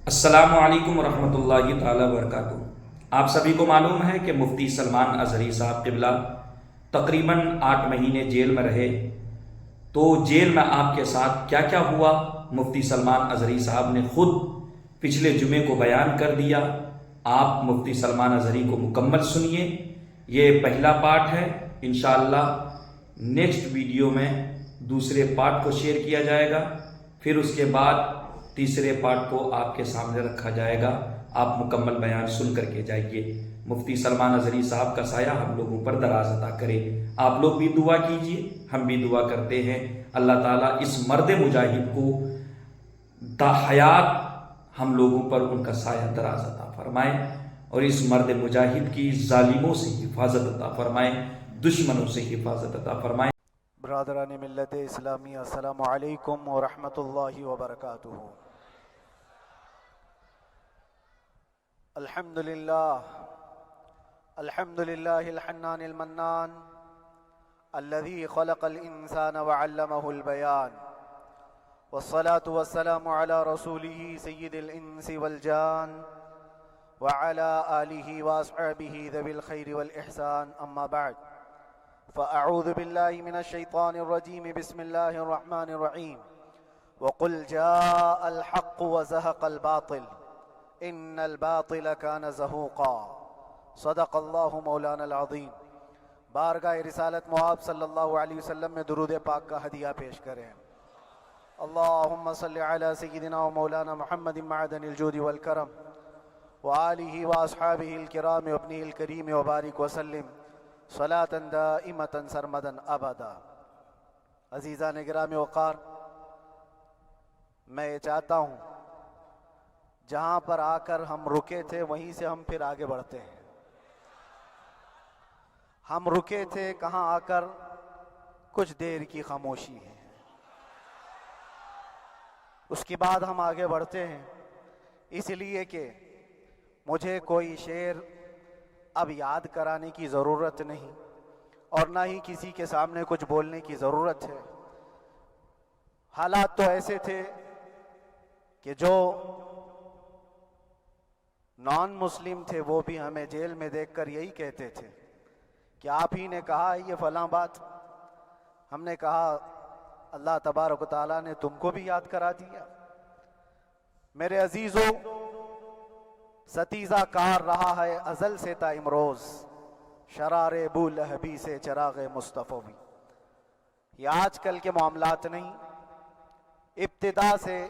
السلام علیکم ورحمۃ اللہ تعالی وبرکاتہ۔ آپ سبھی کو معلوم ہے کہ مفتی سلمان اظہری صاحب قبلہ تقریباً 8 مہینے جیل میں رہے۔ تو جیل میں آپ کے ساتھ کیا کیا ہوا، مفتی سلمان اظہری صاحب نے خود پچھلے جمعے کو بیان کر دیا۔ آپ مفتی سلمان اظہری کو مکمل سنیے، یہ پہلا پارٹ ہے۔ انشاءاللہ نیکسٹ ویڈیو میں دوسرے پارٹ کو شیئر کیا جائے گا، پھر اس کے بعد تیسرے پارٹ کو آپ کے سامنے رکھا جائے گا۔ آپ مکمل بیان سن کر کے جائیے۔ مفتی سلمان اظہری صاحب کا سایہ ہم لوگوں پر دراز عطا کرے۔ آپ لوگ بھی دعا کیجئے، ہم بھی دعا کرتے ہیں۔ اللہ تعالیٰ اس مرد مجاہد کو تا حیات ہم لوگوں پر ان کا سایہ دراز عطا فرمائے، اور اس مرد مجاہد کی ظالموں سے حفاظت عطا فرمائے، دشمنوں سے حفاظت عطا فرمائے۔ برادران ملت اسلامی، السلام علیکم ورحمۃ اللہ وبرکاتہ۔ الحمد للہ الحنان المنان الذي خلق الانسان وعلمه البيان، والصلاة والسلام على رسوله سید الانس والجان وعلى آلہ واصحابہ ذوی الخیر والاحسان، اما بعد فأعوذ باللہ من الشیطان الرجیم، بسم اللہ الرحمن الرحیم۔ وقل جاء الحق وزهق الباطل ان الباطل كان زهوقا، صدق اللہ مولانا العظیم۔ بارگاہ رسالت مآب صلی اللہ علیہ وسلم میں درود پاک کا ہدیہ پیش کریں۔ اللہم صلی علی سیدنا و مولانا محمد معدن الجود والکرم وآلہ واصحابہ الکرام وابنہ الکریم وبارک وسلم صلاة دائمة سرمدا ابدا۔ عزیزان گرامی وقار، میں یہ چاہتا ہوں جہاں پر آ کر ہم رکے تھے وہیں سے ہم پھر آگے بڑھتے ہیں۔ ہم رکے تھے کہاں آ کر؟ کچھ دیر کی خاموشی ہے، اس کے بعد ہم آگے بڑھتے ہیں، اس لیے کہ مجھے کوئی شعر اب یاد کرانے کی ضرورت نہیں، اور نہ ہی کسی کے سامنے کچھ بولنے کی ضرورت ہے۔ حالات تو ایسے تھے کہ جو نان مسلم تھے وہ بھی ہمیں جیل میں دیکھ کر یہی کہتے تھے کہ آپ ہی نے کہا یہ فلاں بات۔ ہم نے کہا اللہ تبارک و تعالیٰ نے تم کو بھی یاد کرا دیا۔ میرے عزیزو، ستیزہ کار رہا ہے ازل سے تا امروز، شرار بو لہبی سے چراغ مصطفی بھی۔ یہ آج کل کے معاملات نہیں، ابتدا سے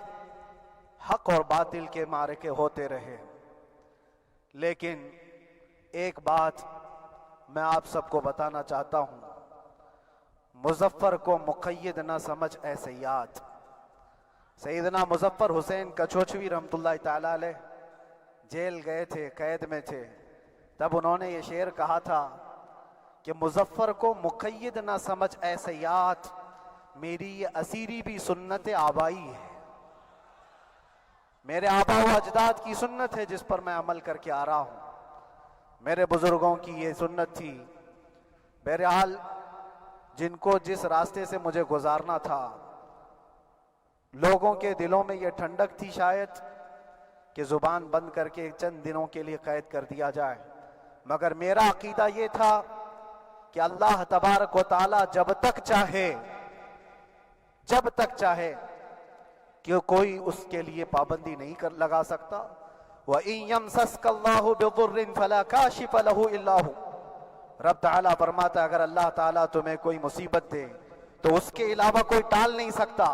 حق اور باطل کے معرکے ہوتے رہے۔ لیکن ایک بات میں آپ سب کو بتانا چاہتا ہوں، مظفر کو مقید نہ سمجھ اے سیاد۔ سیدنا مظفر حسین کچھوچوی رحمۃ اللہ تعالی علیہ جیل گئے تھے، قید میں تھے، تب انہوں نے یہ شعر کہا تھا کہ مظفر کو مقید نہ سمجھ اے سیاد، میری یہ اسیری بھی سنت آبائی ہے۔ میرے آبا و اجداد کی سنت ہے جس پر میں عمل کر کے آ رہا ہوں، میرے بزرگوں کی یہ سنت تھی۔ بہرحال جن کو جس راستے سے مجھے گزارنا تھا، لوگوں کے دلوں میں یہ ٹھنڈک تھی شاید کہ زبان بند کر کے چند دنوں کے لیے قید کر دیا جائے، مگر میرا عقیدہ یہ تھا کہ اللہ تبارک و تعالی جب تک چاہے کہ کوئی اس کے لیے پابندی نہیں لگا سکتا۔ وَإِن يَمْسَسْكَ اللَّهُ بِضُرٍّ فَلَا كَاشِفَ لَهُ إِلَّا هُوَ۔ رب تعالیٰ فرماتا ہے اگر اللہ تعالیٰ تمہیں کوئی مصیبت دے تو اس کے علاوہ کوئی ٹال نہیں سکتا۔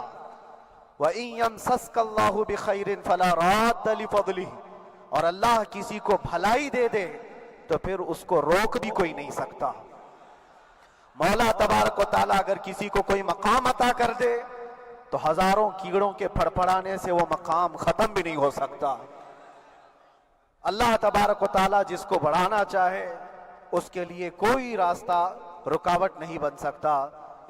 وَإِن يَمْسَسْكَ اللَّهُ بِخَيْرٍ فَلَا رَادَّ لِفَضْلِهِ، اور اللہ کسی کو بھلائی دے دے تو پھر اس کو روک بھی کوئی نہیں سکتا۔ مولا تبارک و تعالیٰ اگر کسی کو کوئی مقام عطا کر دے تو ہزاروں کیڑوں کے پھڑپڑانے سے وہ مقام ختم بھی نہیں ہو سکتا۔ اللہ تبارک و تعالیٰ جس کو بڑھانا چاہے اس کے لیے کوئی راستہ رکاوٹ نہیں بن سکتا۔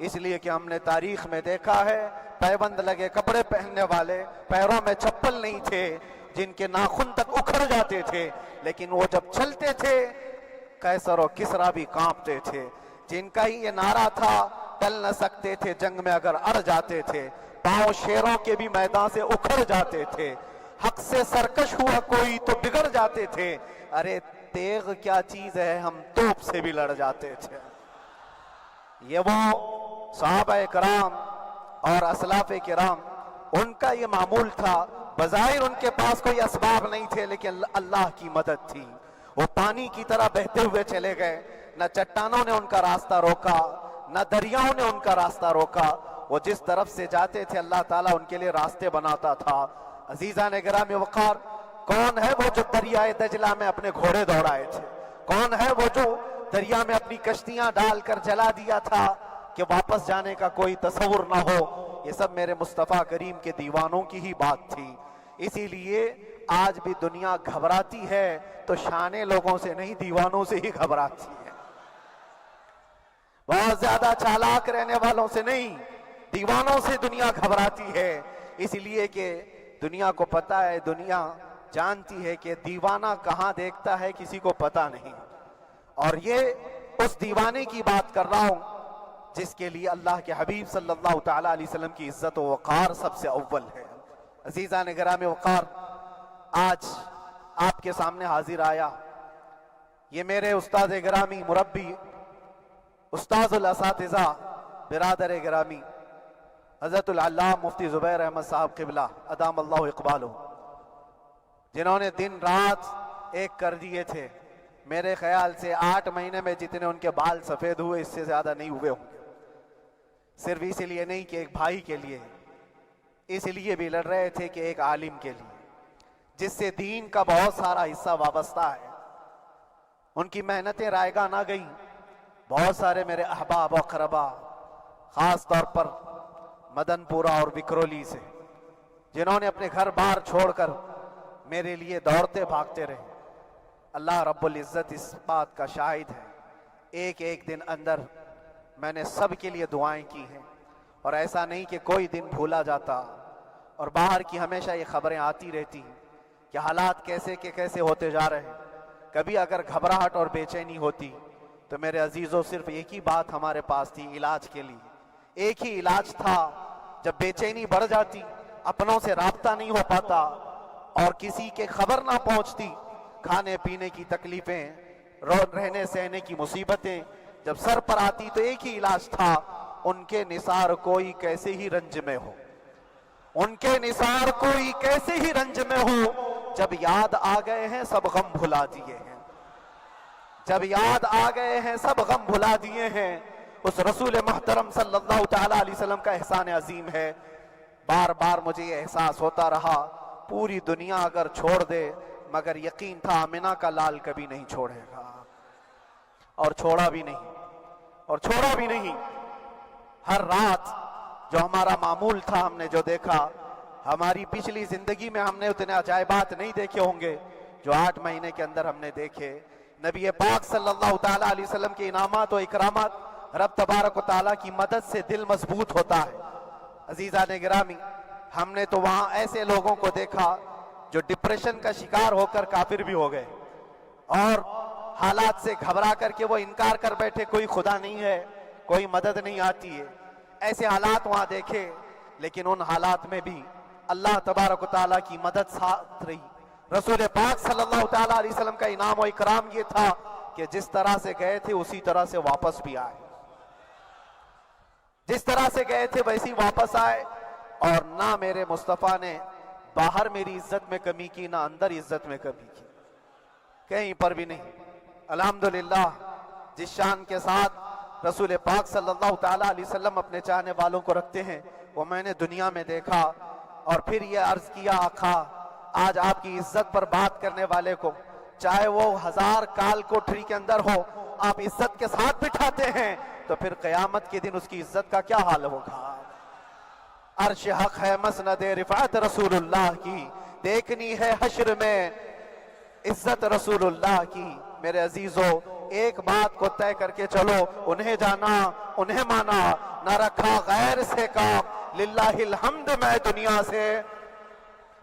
اس لیے کہ ہم نے تاریخ میں دیکھا ہے پیبند لگے کپڑے پہننے والے، پیروں میں چپل نہیں تھے، جن کے ناخن تک اکھڑ جاتے تھے، لیکن وہ جب چلتے تھے قیصر و کسریٰ بھی کانپتے تھے، جن کا ہی یہ نعرہ تھا ٹل نہ سکتے تھے جنگ میں اگر اڑ جاتے تھے، پاؤں شیروں کے بھی میدان سے اکھڑ جاتے تھے۔ حق سے سرکش ہوا کوئی تو بگڑ جاتے تھے، ارے تیغ کیا چیز ہے، ہم توپ سے بھی لڑ جاتے تھے۔ یہ وہ صحابہ کرام اور اسلاف کرام، ان کا یہ معمول تھا۔ بظاہر ان کے پاس کوئی اسباب نہیں تھے، لیکن اللہ کی مدد تھی۔ وہ پانی کی طرح بہتے ہوئے چلے گئے، نہ چٹانوں نے ان کا راستہ روکا، نہ دریاؤں نے ان کا راستہ روکا۔ وہ جس طرف سے جاتے تھے اللہ تعالیٰ ان کے لیے راستے بناتا تھا۔ عزیزان گرامی وقار، کون ہے وہ جو دریائے دجلہ میں اپنے گھوڑے دوڑائے تھے؟ کون ہے وہ جو دریا میں اپنی کشتیاں ڈال کر جلا دیا تھا کہ واپس جانے کا کوئی تصور نہ ہو؟ یہ سب میرے مصطفیٰ کریم کے دیوانوں کی ہی بات تھی۔ اسی لیے آج بھی دنیا گھبراتی ہے تو شانے لوگوں سے نہیں، دیوانوں سے ہی گھبراتی ہے۔ بہت زیادہ چالاک رہنے والوں سے نہیں، دیوانوں سے دنیا گھبراتی ہے۔ اس لیے کہ دنیا کو پتا ہے، دنیا جانتی ہے کہ دیوانہ کہاں دیکھتا ہے کسی کو پتا نہیں۔ اور یہ اس دیوانے کی بات کر رہا ہوں جس کے لیے اللہ کے حبیب صلی اللہ تعالیٰ علیہ وسلم کی عزت و وقار سب سے اول ہے۔ عزیزان گرامی وقار، آج آپ کے سامنے حاضر آیا، یہ میرے استاد گرامی، مربی، استاذ الاساتذہ، برادر گرامی حضرت العلامہ مفتی زبیر احمد صاحب قبلہ ادام اللہ اقبالہ، جنہوں نے دن رات ایک کر دیے تھے۔ میرے خیال سے 8 مہینے میں جتنے ان کے بال سفید ہوئے اس سے زیادہ نہیں ہوئے ہوں گے۔ صرف اس لیے نہیں کہ ایک بھائی کے لیے، اس لیے بھی لڑ رہے تھے کہ ایک عالم کے لیے جس سے دین کا بہت سارا حصہ وابستہ ہے۔ ان کی محنتیں رائے گاہ نہ گئیں۔ بہت سارے میرے احباب و اقربا، خاص طور پر مدن پورہ اور وکرولی سے، جنہوں نے اپنے گھر بار چھوڑ کر میرے لیے دوڑتے بھاگتے رہے، اللہ رب العزت اس بات کا شاہد ہے۔ ایک ایک دن اندر میں نے سب کے لیے دعائیں کی ہیں، اور ایسا نہیں کہ کوئی دن بھولا جاتا۔ اور باہر کی ہمیشہ یہ خبریں آتی رہتی ہیں کہ حالات کیسے کے کیسے ہوتے جا رہے ہیں۔ کبھی اگر گھبراہٹ اور بے چینی ہوتی تو میرے عزیزوں صرف ایک ہی بات ہمارے پاس تھی علاج کے لیے، ایک ہی علاج تھا۔ جب بے چینی بڑھ جاتی، اپنوں سے رابطہ نہیں ہو پاتا اور کسی کے خبر نہ پہنچتی، کھانے پینے کی تکلیفیں، رہنے سہنے کی مصیبتیں جب سر پر آتی، تو ایک ہی علاج تھا، ان کے نثار کوئی کیسے ہی رنج میں ہو، ان کے نثار کوئی کیسے ہی رنج میں ہو، جب یاد آ گئے ہیں سب غم بھلا دیے ہیں، جب یاد آ گئے ہیں سب غم بھلا دیے ہیں۔ اس رسول محترم صلی اللہ تعالیٰ علیہ وسلم کا احسان عظیم ہے۔ بار بار مجھے یہ احساس ہوتا رہا، پوری دنیا اگر چھوڑ دے، مگر یقین تھا آمنہ کا لال کبھی نہیں چھوڑے گا، اور چھوڑا بھی نہیں، اور چھوڑا بھی نہیں۔ ہر رات جو ہمارا معمول تھا، ہم نے جو دیکھا، ہماری پچھلی زندگی میں ہم نے اتنے عجائبات نہیں دیکھے ہوں گے جو 8 مہینے کے اندر ہم نے دیکھے۔ نبی پاک صلی اللہ تعالیٰ علیہ وسلم کے انعامات و اکرامات، رب تبارک و تعالیٰ کی مدد سے دل مضبوط ہوتا ہے۔ عزیزان گرامی، ہم نے تو وہاں ایسے لوگوں کو دیکھا جو ڈپریشن کا شکار ہو کر کافر بھی ہو گئے، اور حالات سے گھبرا کر کے وہ انکار کر بیٹھے، کوئی خدا نہیں ہے، کوئی مدد نہیں آتی ہے۔ ایسے حالات وہاں دیکھے، لیکن ان حالات میں بھی اللہ تبارک و تعالیٰ کی مدد ساتھ رہی۔ رسول پاک صلی اللہ تعالیٰ علیہ وسلم کا انعام و اکرام یہ تھا کہ جس طرح سے گئے تھے اسی طرح سے واپس بھی آئے، جس طرح سے گئے تھے ویسی واپس آئے، اور نہ میرے مصطفیٰ نے باہر میری عزت میں کمی کی، نہ اندر عزت میں کمی کی، کہیں پر بھی نہیں۔ الحمدللہ، جس شان کے ساتھ رسول پاک صلی اللہ تعالیٰ علیہ وسلم اپنے چاہنے والوں کو رکھتے ہیں، وہ میں نے دنیا میں دیکھا۔ اور پھر یہ عرض کیا، آقا آج آپ کی عزت پر بات کرنے والے کو، چاہے وہ 1000 کال کوٹھری کے اندر ہو، آپ عزت کے ساتھ بٹھاتے ہیں، تو پھر قیامت کے دن اس کی عزت کا کیا حال ہوگا؟ عرش حق ہے مسند رفعت رسول اللہ کی، دیکھنی ہے حشر میں عزت رسول اللہ کی۔ میرے عزیزو، ایک بات کو طے کر کے چلو، انہیں جانا، انہیں مانا، نہ رکھا غیر سے کام، للہ الحمد میں دنیا سے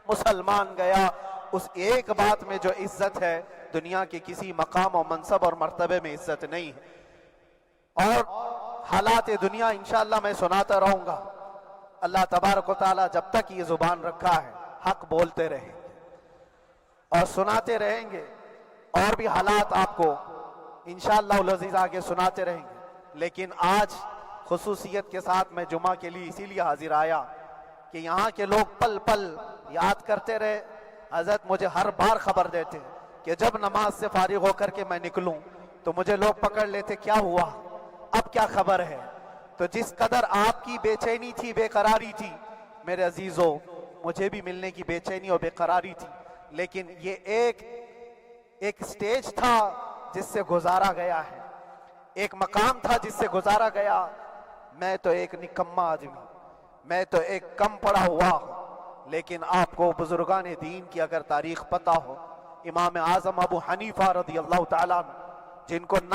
مسلمان گیا۔ اس ایک بات میں جو عزت ہے، دنیا کے کسی مقام و منصب اور مرتبے میں عزت نہیں ہے۔ اور حالات دنیا انشاءاللہ میں سناتا رہوں گا۔ اللہ تبارک و تعالیٰ جب تک یہ زبان رکھا ہے، حق بولتے رہے، اور سناتے رہیں گے، اور بھی حالات آپ کو انشاءاللہ العزیز آگے سناتے رہیں گے۔ لیکن آج خصوصیت کے ساتھ میں جمعہ کے لیے اسی لیے حاضر آیا کہ یہاں کے لوگ پل پل یاد کرتے رہے۔ حضرت مجھے ہر بار خبر دیتے کہ جب نماز سے فارغ ہو کر کے میں نکلوں تو مجھے لوگ پکڑ لیتے، کیا ہوا، اب کیا خبر ہے؟ تو جس قدر آپ کی بے چینی تھی، بے قراری تھی میرے عزیزو، مجھے بھی ملنے کی بے چینی اور بے قراری تھی، لیکن یہ ایک سٹیج تھا جس سے گزارا گیا ہے، ایک مقام تھا جس سے گزارا گیا۔ میں تو ایک نکما آدمی، میں تو ایک کم پڑا ہوا ہوں، لیکن آپ کو بزرگان دین کی اگر تاریخ پتہ ہو، امام اعظم ابو حنیفہ رضی اللہ تعالیٰ عنہ، جن کو نہ